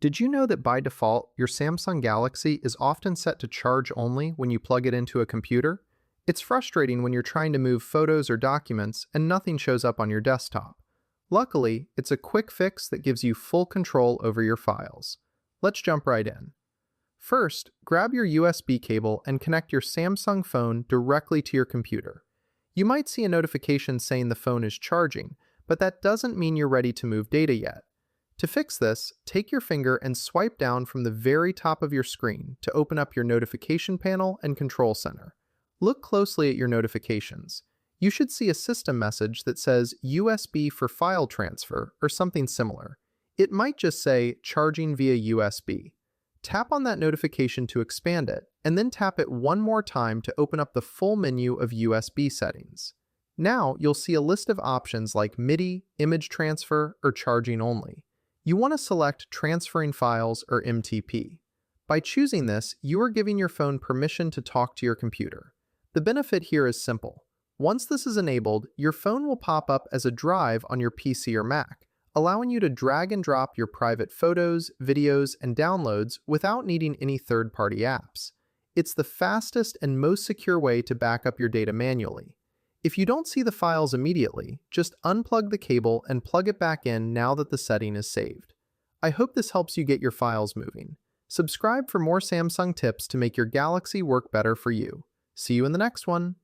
Did you know that by default, your Samsung Galaxy is often set to charge only when you plug it into a computer? It's frustrating when you're trying to move photos or documents and nothing shows up on your desktop. Luckily, it's a quick fix that gives you full control over your files. Let's jump right in. First, grab your USB cable and connect your Samsung phone directly to your computer. You might see a notification saying the phone is charging, but that doesn't mean you're ready to move data yet. To fix this, take your finger and swipe down from the very top of your screen to open up your notification panel and control center. Look closely at your notifications. You should see a system message that says USB for file transfer or something similar. It might just say charging via USB. Tap on that notification to expand it, and then tap it one more time to open up the full menu of USB settings. Now you'll see a list of options like MIDI, image transfer, or charging only. You want to select Transferring Files or MTP. By choosing this, you are giving your phone permission to talk to your computer. The benefit here is simple. Once this is enabled, your phone will pop up as a drive on your PC or Mac, allowing you to drag and drop your private photos, videos, and downloads without needing any third-party apps. It's the fastest and most secure way to back up your data manually. If you don't see the files immediately, just unplug the cable and plug it back in now that the setting is saved. I hope this helps you get your files moving. Subscribe for more Samsung tips to make your Galaxy work better for you. See you in the next one.